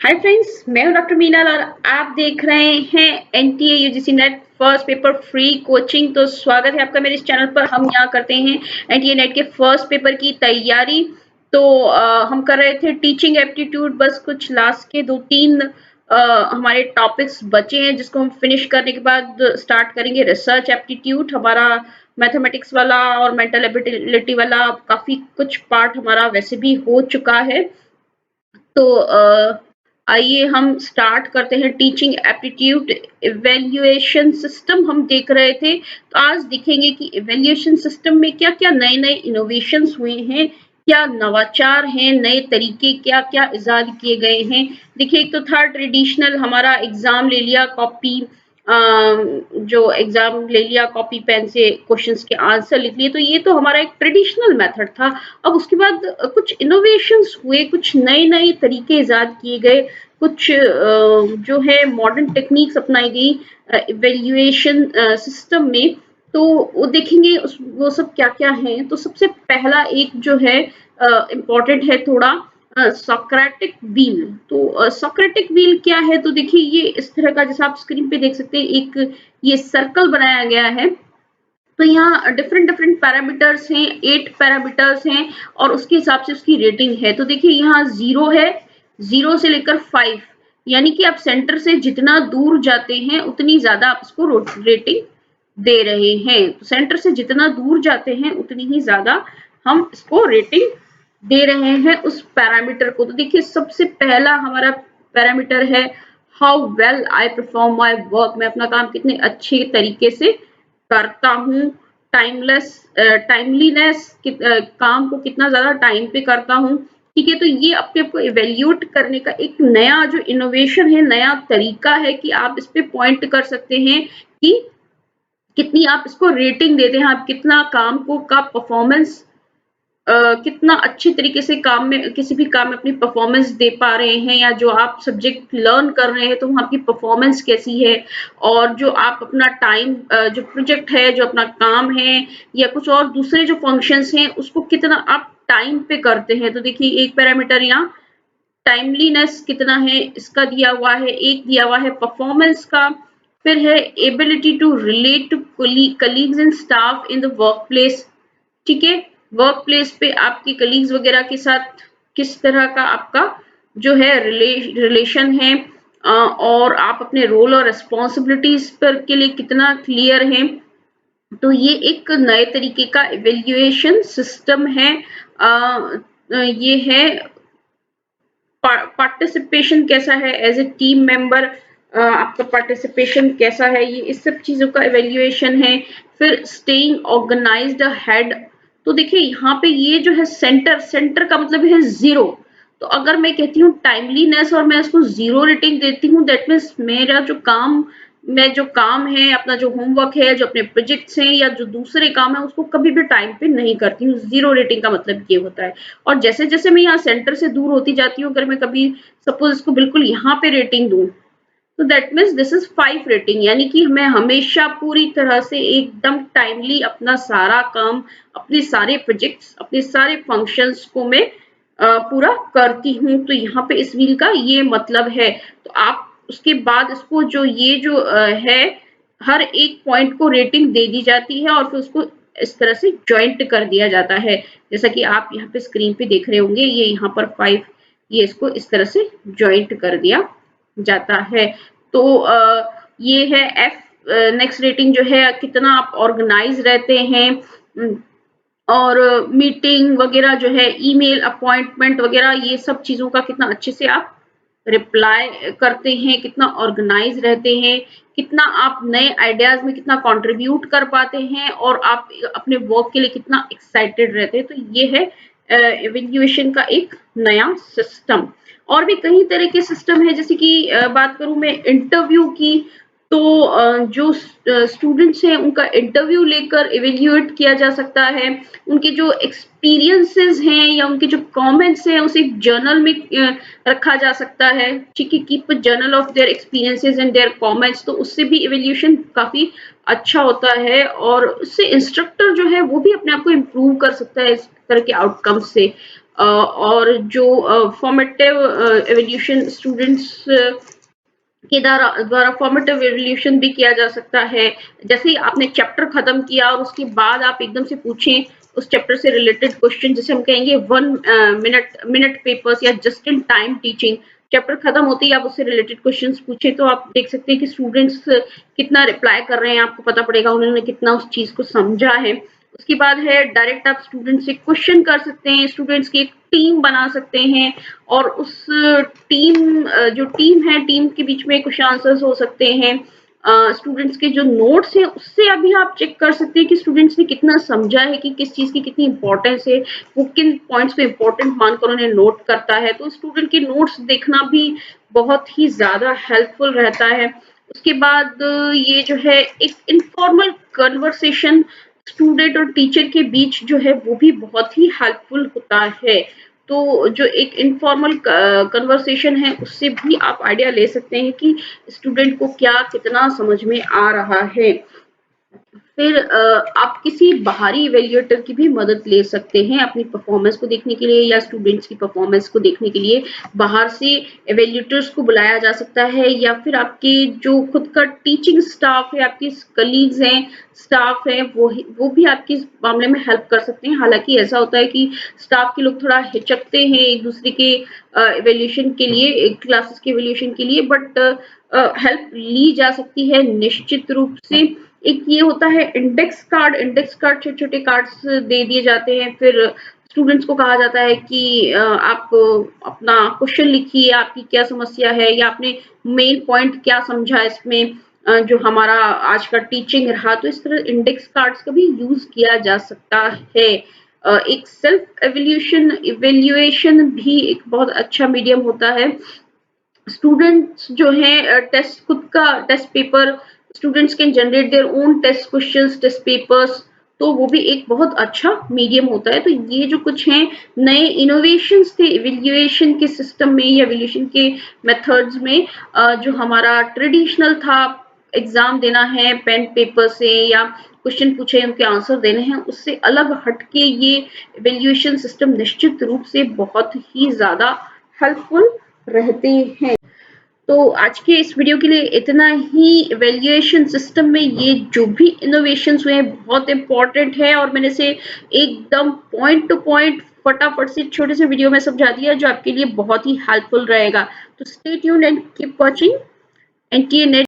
Hi friends, मैं हूं doctor Meenal और आप देख रहे हैं NTA UGC net first paper free coaching. तो स्वागत है आपका मेरे इस चैनल पर। हम यहाँ करते हैं एनटीए नेट के फर्स्ट पेपर की तैयारी। तो हम कर रहे थे टीचिंग एप्टीट्यूड, बस कुछ लास्ट के 2-3 हमारे टॉपिक्स बचे हैं जिसको हम फिनिश करने के बाद स्टार्ट करेंगे रिसर्च एप्टीट्यूड। हमारा मैथमेटिक्स वाला और मेंटल एबिलिटी वाला काफी कुछ पार्ट हमारा वैसे भी हो चुका है। तो आइए हम स्टार्ट करते हैं। टीचिंग एप्टीट्यूड इवेल्युएशन सिस्टम हम देख रहे थे, तो आज देखेंगे कि इवेल्युएशन सिस्टम में क्या क्या नए नए इनोवेशंस हुए हैं, क्या नवाचार हैं, नए तरीके क्या क्या इजाद किए गए हैं। देखिए, एक तो था ट्रेडिशनल, हमारा एग्जाम ले लिया कॉपी, जो एग्जाम ले लिया कॉपी पेन से क्वेश्चंस के आंसर लिख लिए, तो ये तो हमारा एक ट्रेडिशनल मेथड था। अब उसके बाद कुछ इनोवेशंस हुए, कुछ नए नए तरीके इजाद किए गए, कुछ जो है मॉडर्न टेक्निक्स अपनाई गई इवेल्युएशन सिस्टम में। तो वो देखेंगे वो सब क्या क्या है। तो सबसे पहला एक जो है इम्पोर्टेंट है थोड़ा, सोक्रेटिक व्हील। तो सोक्रेटिक व्हील क्या है, तो देखिए ये इस तरह का, जैसा आप स्क्रीन पे देख सकते हैं, एक ये सर्कल बनाया गया है। तो यहाँ डिफरेंट डिफरेंट पैरामीटर्स हैं, 8 पैरामीटर्स हैं और उसके हिसाब से उसकी रेटिंग है। तो देखिए यहाँ 0 है, 0 से लेकर 5, यानी कि आप सेंटर से जितना दूर जाते हैं उतनी ज्यादा आप इसको रेटिंग दे रहे हैं। तो सेंटर से जितना दूर जाते हैं उतनी ही ज्यादा हम इसको रेटिंग दे रहे हैं उस पैरामीटर को। तो देखिए सबसे पहला हमारा पैरामीटर है how well I perform my work, मैं अपना काम कितने अच्छे तरीके से करता हूँ। टाइमलीनेस, काम को कितना ज्यादा टाइम पे करता हूँ। ठीक है, तो ये अपने आप को इवेल्यूट करने का एक नया जो इनोवेशन है, नया तरीका है कि आप इस पे पॉइंट कर सकते हैं कि कितनी आप इसको रेटिंग देते हैं, आप कितना काम को का परफॉर्मेंस, कितना अच्छे तरीके से काम में, किसी भी काम में अपनी परफॉर्मेंस दे पा रहे हैं, या जो आप सब्जेक्ट लर्न कर रहे हैं तो वहाँ की परफॉर्मेंस कैसी है। और जो आप अपना टाइम, जो प्रोजेक्ट है, जो अपना काम है, या कुछ और दूसरे जो फंक्शंस हैं, उसको कितना आप टाइम पे करते हैं। तो देखिए एक पैरामीटर यहाँ टाइमलीनेस कितना है इसका दिया हुआ है, एक दिया हुआ है परफॉर्मेंस का। फिर है ability to relate to colleagues and staff in the workplace. ठीक है, वर्क प्लेस पे आपके कलीग्स वगैरह के साथ किस तरह का आपका जो है रिलेशन है, और आप अपने रोल और रिस्पॉन्सिबिलिटीज पर के लिए कितना क्लियर हैं। तो ये एक नए तरीके का इवेल्युएशन सिस्टम है। ये है पार्टिसिपेशन कैसा है एज ए टीम मेंबर, आपका पार्टिसिपेशन कैसा है, ये इस सब चीजों का इवेल्युएशन है। फिर स्टेइंग ऑर्गेनाइज्ड हेड। तो देखिए यहाँ पे ये जो है सेंटर, सेंटर का मतलब है 0। तो अगर मैं कहती हूँ टाइमलीनेस और मैं इसको 0 रेटिंग देती हूँ, दैट मीन्स मेरा जो काम, मैं जो काम है, अपना जो होमवर्क है, जो अपने प्रोजेक्ट्स हैं, या जो दूसरे काम है, उसको कभी भी टाइम पे नहीं करती हूँ। 0 रेटिंग का मतलब ये होता है। और जैसे जैसे मैं यहाँ सेंटर से दूर होती जाती हूँ, अगर मैं कभी सपोज इसको बिल्कुल यहाँ पे रेटिंग दूं, तो that means this is 5 rating, यानी कि मैं हमेशा पूरी तरह से एकदम टाइमली अपना सारा काम, अपने सारे प्रोजेक्ट्स, अपने सारे फंक्शंस को मैं पूरा करती हूँ। तो यहाँ पे इस व्हील का ये मतलब है। तो आप उसके बाद इसको जो ये जो है, हर एक पॉइंट को रेटिंग दे दी जाती है और फिर उसको इस तरह से ज्वाइंट कर दिया जाता है, जैसा कि आप यहाँ पे स्क्रीन पे देख रहे होंगे। ये यहाँ पर 5, ये इसको इस तरह से ज्वाइंट कर दिया जाता है। तो ये है एफ। नेक्स्ट रेटिंग जो है, कितना आप ऑर्गेनाइज रहते हैं, और मीटिंग वगैरह जो है, ईमेल अपॉइंटमेंट वगैरह, ये सब चीजों का कितना अच्छे से आप रिप्लाई करते हैं, कितना ऑर्गेनाइज रहते हैं, कितना आप नए आइडियाज में कितना कंट्रीब्यूट कर पाते हैं, और आप अपने वर्क के लिए कितना एक्साइटेड रहते हैं। तो ये है इवेल्युएशन का एक नया सिस्टम। और भी कई तरह के सिस्टम है, जैसे कि बात करूं मैं इंटरव्यू की, तो जो स्टूडेंट्स हैं उनका इंटरव्यू लेकर इवेल्युएट किया जा सकता है। उनके जो एक्सपीरियंसेस हैं या उनके जो कमेंट्स हैं, उसे एक जर्नल में रखा जा सकता है। ठीक है, keep a journal of their experiences and there comments. तो उससे भी इवेल्युएशन काफी अच्छा होता है, और उससे इंस्ट्रक्टर जो है वो भी अपने आप को इम्प्रूव कर सकता है इस तरह के आउटकम से। और जो फॉर्मेटिव एवोल्यूशन स्टूडेंट्स के द्वारा फॉर्मेटिव एवोल्यूशन भी किया जा सकता है। जैसे ही आपने चैप्टर खत्म किया और उसके बाद आप एकदम से पूछें उस चैप्टर से रिलेटेड क्वेश्चन, जिसे हम कहेंगे 1 मिनट पेपर्स या just in time teaching. Chapter खत्म होते ही आप उससे रिलेटेड क्वेश्चंस पूछे तो आप देख सकते हैं कि स्टूडेंट्स कितना रिप्लाई कर रहे हैं, आपको पता पड़ेगा उन्होंने कितना उस चीज को समझा है। उसके बाद है डायरेक्ट आप स्टूडेंट से क्वेश्चन कर सकते हैं, स्टूडेंट्स की एक टीम बना सकते हैं और उस जो टीम है, टीम के बीच में कुछ आंसर्स हो सकते हैं। स्टूडेंट्स के जो नोट्स हैं उससे अभी आप चेक कर सकते हैं कि स्टूडेंट्स ने कितना समझा है, कि किस चीज की कितनी इंपॉर्टेंस है, वो किन पॉइंट्स को इंपॉर्टेंट मानकर उन्हें नोट करता है। तो स्टूडेंट के नोट्स देखना भी बहुत ही ज्यादा हेल्पफुल रहता है। उसके बाद ये जो है एक इनफॉर्मल कन्वर्सेशन स्टूडेंट और टीचर के बीच जो है वो भी बहुत ही हेल्पफुल होता है। तो जो एक इनफॉर्मल कन्वर्सेशन है उससे भी आप आइडिया ले सकते हैं कि स्टूडेंट को क्या कितना समझ में आ रहा है। फिर आप किसी बाहरी इवेल्युएटर की भी मदद ले सकते हैं अपनी परफॉर्मेंस को देखने के लिए या स्टूडेंट्स की परफॉर्मेंस को देखने के लिए। बाहर से इवेल्युएटर्स को बुलाया जा सकता है या फिर आपके जो खुद का टीचिंग स्टाफ है, आपके कलीग्स हैं, स्टाफ है, वो भी आपकी इस मामले में हेल्प कर सकते हैं। हालांकि ऐसा होता है कि स्टाफ के लोग थोड़ा हिचकते हैं एक दूसरे के इवेल्यूशन के लिए, क्लासेस के इवेल्यूशन के लिए, बट हेल्प ली जा सकती है निश्चित रूप से। एक ये होता है इंडेक्स कार्ड छोटे-छोटे कार्ड्स दे दिए जाते हैं। फिर स्टूडेंट्स को कहा जाता है कि आप अपना क्वेश्चन लिखिए, आपकी क्या समस्या है या आपने मेन पॉइंट क्या समझा इसमें, जो हमारा आज का टीचिंग रहा। तो इस तरह इंडेक्स कार्ड्स का भी यूज किया जा सकता है। एक सेल्फ इवेल्युएशन भी एक बहुत अच्छा मीडियम होता है। स्टूडेंट्स जो हैं टेस्ट खुद का test paper, students can generate their own test questions, test papers, तो वो भी एक बहुत अच्छा मीडियम होता है। तो ये जो कुछ हैं नए इनोवेशंस थे इवैल्यूएशन के सिस्टम में या इवैल्यूएशन के मेथड्स में, जो हमारा ट्रेडिशनल था एग्जाम देना है पेन पेपर से या क्वेश्चन पूछे उनके आंसर देने हैं, उससे अलग हटके ये इवैल्यूएशन सिस्टम निश्चित रूप से बहुत ही ज्यादा हेल्पफुल रहते हैं। तो आज के इस वीडियो के लिए इतना ही। इवैल्यूएशन सिस्टम में ये जो भी इनोवेशंस हुए हैं बहुत इंपॉर्टेंट है और मैंने इसे एकदम पॉइंट टू पॉइंट फटाफट से छोटे से वीडियो में समझा दिया जो आपके लिए बहुत ही हेल्पफुल रहेगा। तो stay tuned and keep watching NTA net.